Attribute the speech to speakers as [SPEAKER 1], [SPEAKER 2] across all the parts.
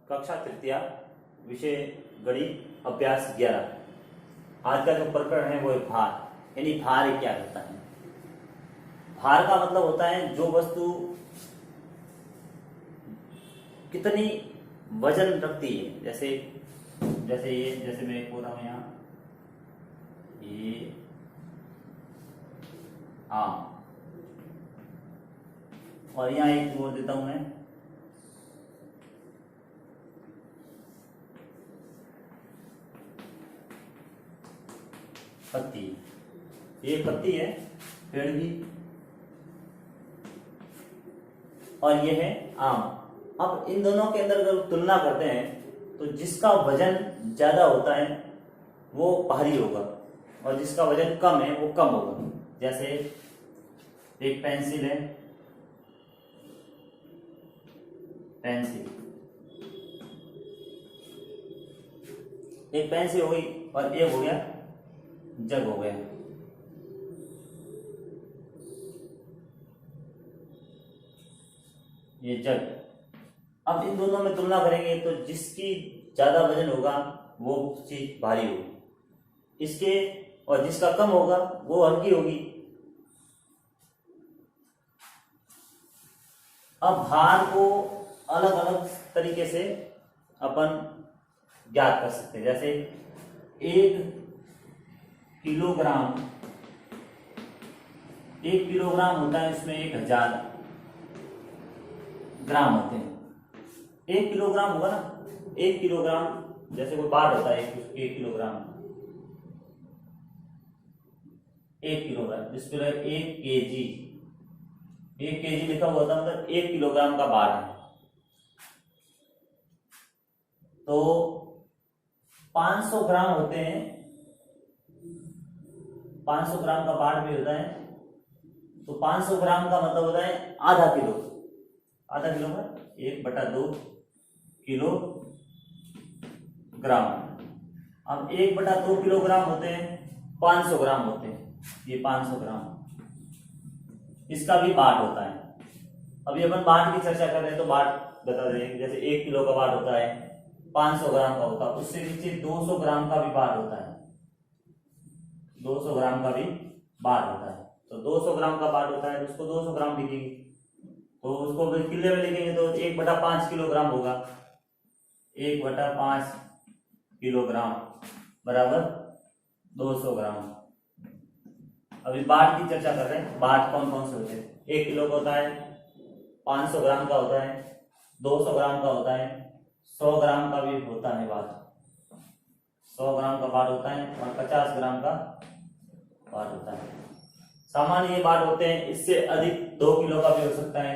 [SPEAKER 1] कक्षा तृतीया विषय गणित अभ्यास 11। आज का जो प्रकरण है वो है भार, यानी भार क्या होता है। भार का मतलब होता है जो वस्तु कितनी वजन रखती है। जैसे मैं बोल रहा हूं यहाँ ये आम, और यहाँ एक बोल देता हूं मैं पत्ती। ये पत्ती है पेड़ की, और ये है आम। अब इन दोनों के अंदर अगर तुलना करते हैं तो जिसका वजन ज्यादा होता है वो भारी होगा, और जिसका वजन कम है वो कम होगा। जैसे एक पेंसिल है, एक पेंसिल हो गई, और एक हो गया जग हो गया। ये जग। अब इन दोनों में तुलना करेंगे तो जिसकी ज्यादा वजन होगा वो चीज भारी होगी, इसके और जिसका कम होगा वो हल्की होगी। अब भार को अलग अलग तरीके से अपन ज्ञात कर सकते हैं। जैसे 1 किलोग्राम होता है, उसमें 1000 ग्राम होते हैं। 1 किलोग्राम होगा ना, 1 किलोग्राम जैसे कोई बाट होता है 1 किलोग्राम, 1 किलोग्राम जिस पर 1 केजी, 1 केजी लिखा हुआ था, मतलब 1 किलोग्राम का बाट है। तो 500 ग्राम होते हैं, 500 ग्राम का बाट भी होता है। तो 500 ग्राम का मतलब होता है आधा किलो का 1/2 किलो ग्राम। अब 1/2 किलोग्राम होते हैं 500 ग्राम होते हैं, ये 500 ग्राम, इसका भी बाट होता है। अभी अपन बाट की चर्चा कर रहे हैं तो बाट बता देंगे। जैसे 1 किलो का बाट होता है, 500 ग्राम का होता है, उससे नीचे 200 ग्राम का भी बाट होता है, 200 ग्राम का भी बाट होता है। तो 200 ग्राम का बाट होता है तो उसको 200 ग्राम लिखेंगे, तो उसको किलो में लिखेंगे तो 1/5 किलोग्राम होगा। 1/5 किलोग्राम बराबर 200 ग्राम। अभी बाट की चर्चा कर रहे हैं। बाट कौन कौन से होते हैं? 1 किलो का होता है, 500 ग्राम का होता है, 200 ग्राम का होता है, 100 ग्राम का भी होता है बाट। 100 ग्राम का बाट होता है और 50 ग्राम का बाट होता है। सामान्य ये बाट होते हैं। इससे अधिक 2 किलो का भी हो सकता है,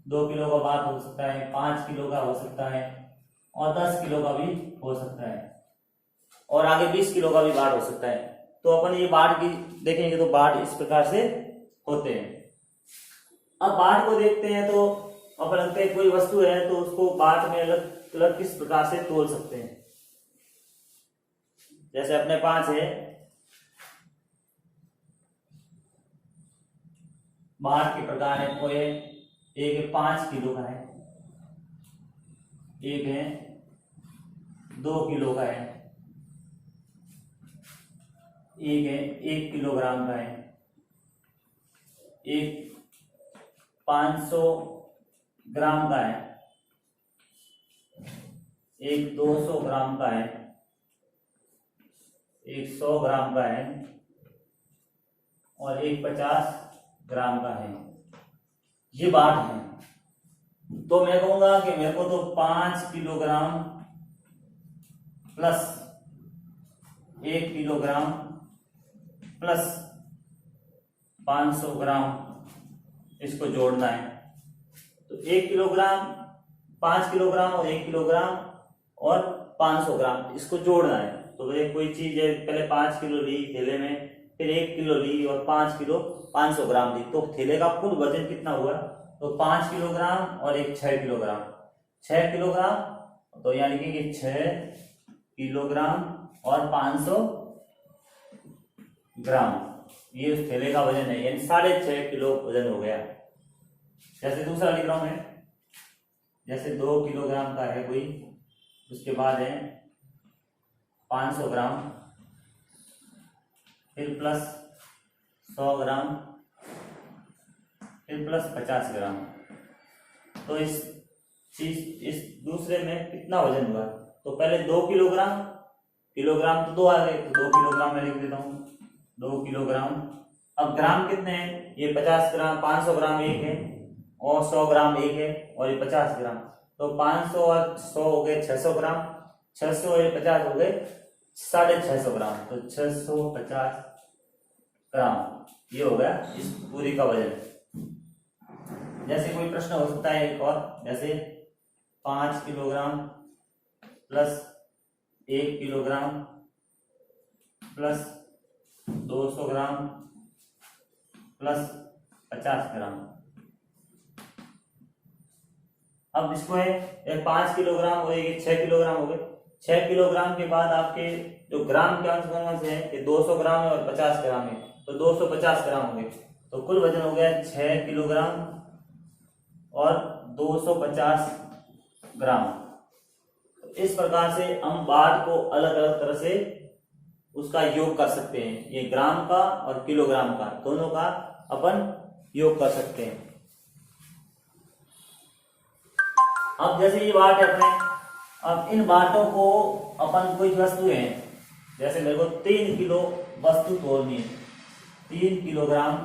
[SPEAKER 1] 2 किलो का बाट हो सकता है, 5 किलो का हो सकता है, और 10 किलो का भी हो सकता है, और आगे 20 किलो का भी बाट हो सकता है। तो अपन ये बाट की देखेंगे तो बाट इस प्रकार से होते हैं। अब बाट को देखते हैं तो अपन लगते हैं कोई वस्तु है तो उसको बाट में अलग अलग किस प्रकार से तोल सकते हैं। जैसे अपने पास है बाट के प्रकार है, वो है एक है 5 किलो का है, एक है 2 किलो का है, एक है 1 किलोग्राम का है, एक 500 ग्राम का है, एक 200 ग्राम का है, एक 100 ग्राम का है, और एक 50 ग्राम का है। ये बाट है। तो मैं कहूंगा कि मेरे को तो 5 किलोग्राम प्लस 1 किलोग्राम प्लस 500 ग्राम इसको जोड़ना है। तो 1 किलोग्राम, 5 किलोग्राम और 1 किलोग्राम और 500 ग्राम इसको जोड़ना है। तो कोई चीज है, पहले 5 किलो ली थैले में, फिर 1 किलो ली और 5 किलो 500 ग्राम ली, तो थैले का कुल वजन कितना हुआ? तो 5 किलोग्राम और एक 6 किलोग्राम, 6 किलोग्राम। तो यहाँ लिखेंगे 6 किलोग्राम और 500 ग्राम, ये उस थैले का वजन है, यानी 6.5 किलो वजन हो गया। जैसे दूसरा लिख रहा हूं मैं, जैसे 2 किलोग्राम का है कोई उसके बाद है 500 ग्राम, फिर प्लस 100 ग्राम, फिर प्लस 50 ग्राम। तो इस दूसरे में कितना वजन हुआ? तो पहले 2 किलोग्राम, किलोग्राम तो 2 आ गए, तो 2 किलोग्राम में लिख देता हूँ, 2 किलोग्राम। अब ग्राम कितने हैं? ये 50 ग्राम, 500 ग्राम एक है, और 100 ग्राम एक है, और ये 50 ग्राम। तो 500 और 100 हो गए 600 ग्राम, 600 और 50 हो गए 650 ग्राम। तो 650 ग्राम ये हो गया इस पूरी का वजन। जैसे कोई प्रश्न हो सकता है एक और, जैसे 5 kilogram plus 1 kilogram plus 200 gram plus 50 ग्राम। अब इसको है 5 किलोग्राम और ये 6 किलोग्राम हो गए। 6 किलोग्राम के बाद आपके जो ग्राम के अंश कौन से हैं? ये 200 ग्राम है और 50 ग्राम है, तो 250 ग्राम हो गए। तो कुल वजन हो गया 6 किलोग्राम और 250 ग्राम। तो इस प्रकार से हम बाट को अलग अलग तरह से उसका योग कर सकते हैं। ये ग्राम का और किलोग्राम का दोनों का अपन योग कर सकते हैं। अब जैसे ये बाट है अपने, अब इन बाटों को अपन कोई वस्तु है, जैसे मेरे को 3 किलो वस्तु तोलनी है, 3 किलोग्राम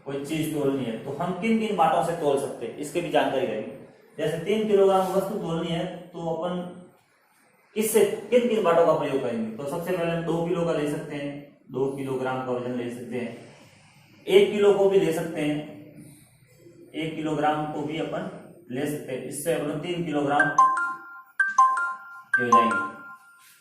[SPEAKER 1] कोई चीज तोलनी है, तो हम किन किन बाटों से तोल सकते हैं इसके भी जानकारी रहेगी। जैसे 3 किलोग्राम वस्तु तोलनी है तो अपन किससे किन किन बाटों का प्रयोग करेंगे? तो सबसे पहले हम 2 किलो का ले सकते हैं, 2 किलोग्राम का वजन ले सकते हैं। 1 किलो को भी ले सकते हैं, 1 किलोग्राम को भी अपन ले सकते हैं। इससे अपन 3 किलोग्राम हो जाएंगे।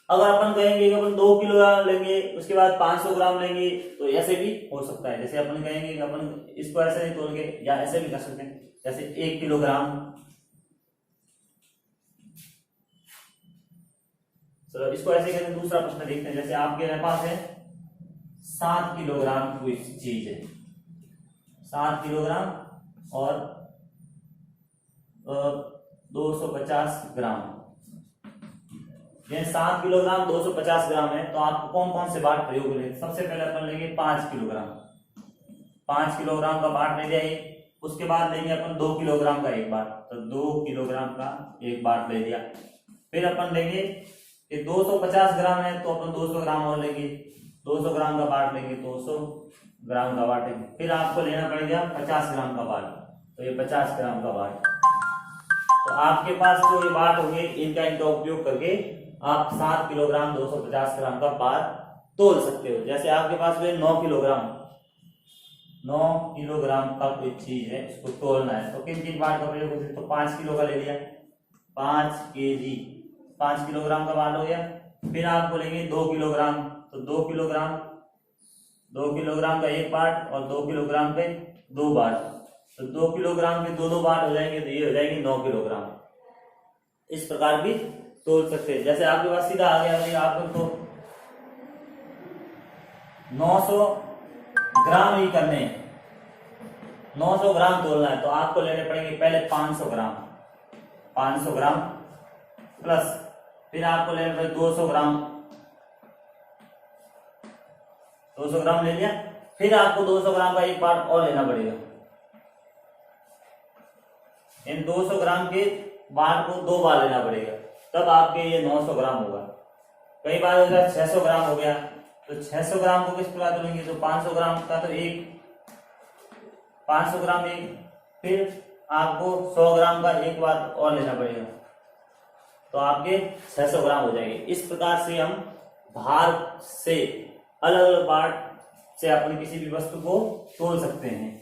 [SPEAKER 1] अगर अपन कहेंगे कि अपन 2 किलोग्राम लेंगे उसके बाद 500 ग्राम लेंगे, तो ऐसे भी हो सकता है। जैसे अपन कहेंगे कि अपन इसको ऐसे नहीं तोल के, या ऐसे भी कर सकते हैं, जैसे 1 किलोग्राम। चलो इसको ऐसे करके दूसरा प्रश्न देखते हैं। जैसे आपके पास है 7 किलोग्राम कोई चीज है, 7 किलोग्राम और 250 ग्राम। ये 7 किलोग्राम 250 ग्राम है, तो आपको कौन कौन से बाट प्रयोग लेंगे? सबसे पहले अपन लेंगे 5 किलोग्राम, 5 किलोग्राम का बाट ले लिया। उसके बाद लेंगे अपन 2 किलोग्राम का एक बाट, तो 2 किलोग्राम का एक बाट ले लिया। फिर अपन लेंगे कि 250 ग्राम है, तो अपन 200 ग्राम और लेंगे, 200 ग्राम का बाट लेंगे, 200 ग्राम का बाट लेंगे। फिर आपको लेना पड़ेगा 50 ग्राम का बाट, तो ये 50 ग्राम का बाट। तो आपके पास जो ये बाट होंगे इनका उपयोग करके आप 7 किलोग्राम 250 ग्राम का बाट तोल सकते हो। जैसे आपके पास में 9 किलोग्राम का कोई चीज है, इसको तोलना है, तो किन किन बाट का प्रयोग होता है? तो 5 किलो का ले लिया, 5 केजी, 5 किलोग्राम का बाट हो गया। फिर आप बोलेंगे 2 किलोग्राम, तो 2 किलोग्राम का एक बाट और 2 किलोग्राम के 2 बाट, तो 2 किलोग्राम के 2 बाट हो जाएंगे, तो ये हो जाएंगे 9 किलोग्राम। इस प्रकार भी तोल सकते हैं। जैसे आपके पास सीधा आ गया आपको तो 900 ग्राम ही करने हैं, 900 ग्राम तोलना है, तो आपको लेने पड़ेंगे पहले 500 ग्राम, 500 ग्राम प्लस फिर आपको लेने पड़ेंगे 200 ग्राम, 200 ग्राम ले लिया। फिर आपको 200 ग्राम का एक बाट और लेना पड़ेगा। इन 200 ग्राम के बाट को 2 बार लेना पड़ेगा, तब आपके ये 900 ग्राम होगा। कई बार हो गया 600 ग्राम हो गया, तो 600 ग्राम को किस प्रकार तोलेंगे? तो 500 ग्राम का तो एक, 500 ग्राम एक, फिर आपको 100 ग्राम का एक बार और लेना पड़ेगा, तो आपके 600 ग्राम हो जाएंगे। इस प्रकार से हम भार से अलग अलग बाट से अपनी किसी भी वस्तु को तोल सकते हैं।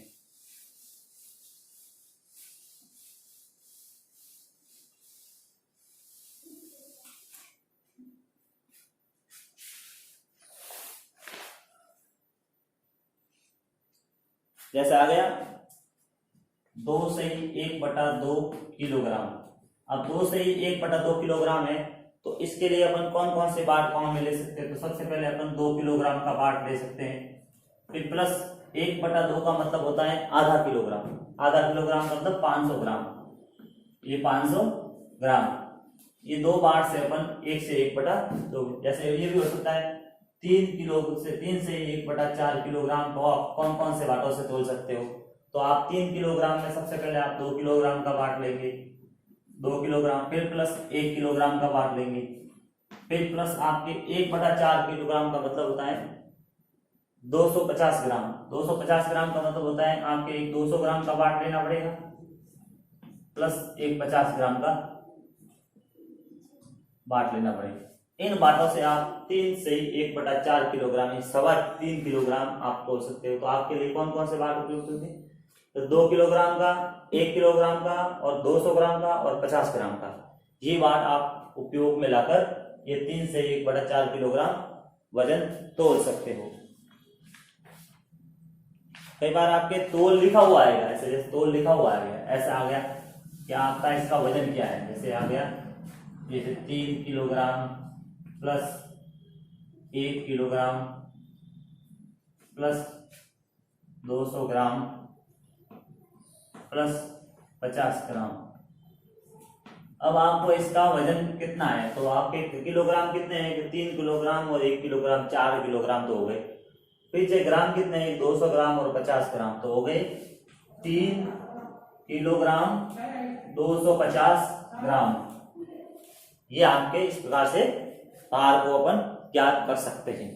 [SPEAKER 1] जैसे आ गया 2 से 1/2 किलोग्राम। अब 2 से 1/2 किलोग्राम है, तो इसके लिए अपन कौन कौन से बाट काम में ले सकते हैं? तो सबसे पहले अपन 2 किलोग्राम का बाट ले सकते हैं। फिर प्लस 1/2 का मतलब होता है आधा किलोग्राम, आधा किलोग्राम का मतलब 500 ग्राम, ये 500 ग्राम। ये 2 बाट से अपन 1 से 1/2, जैसे ये भी हो सकता है 3 से 1/4 किलोग्राम को आप कौन कौन से बाटों से तोल सकते हो। तो आप 3 किलोग्राम में सबसे पहले आप 2 किलोग्राम का बाट लेंगे, 2 किलोग्राम, फिर प्लस 1 किलोग्राम का बाट लेंगे, फिर प्लस आपके 1/4 किलोग्राम का मतलब होता है 250 ग्राम। 250 ग्राम का मतलब होता है आपके एक 200 ग्राम का बाट लेना पड़ेगा, प्लस एक 50 ग्राम का बाट लेना पड़ेगा। इन बाटों से आप 3 से 1/4 किलोग्राम, 3.25 किलोग्राम आप तोल सकते हो। तो आपके लिए कौन कौन से बाट उपयुक्त होंगे? तो 2 किलोग्राम का, 1 किलोग्राम का और 200 ग्राम का और 50 ग्राम का, ये बाट आप उपयोग में लाकर ये 3 से 1/4 किलोग्राम वजन तोल सकते हो। कई बार आपके तोल लिखा हुआ आएगा, ऐसे जैसे तोल लिखा हुआ आ गया, ऐसा आ गया कि आपका इसका वजन क्या है, जैसे आ गया जैसे 3 kilogram plus 1 kilogram plus 200 gram plus 50 ग्राम। अब आपको इसका वजन कितना है, तो आपके किलोग्राम कितने हैं? 3 किलोग्राम और 1 किलोग्राम, 4 किलोग्राम तो हो गए। पीछे ग्राम कितने हैं? 200 ग्राम और 50 ग्राम, तो हो गए 3 किलोग्राम 250 ग्राम। ये आपके इस प्रकार से भार को अपन ज्ञात कर सकते हैं।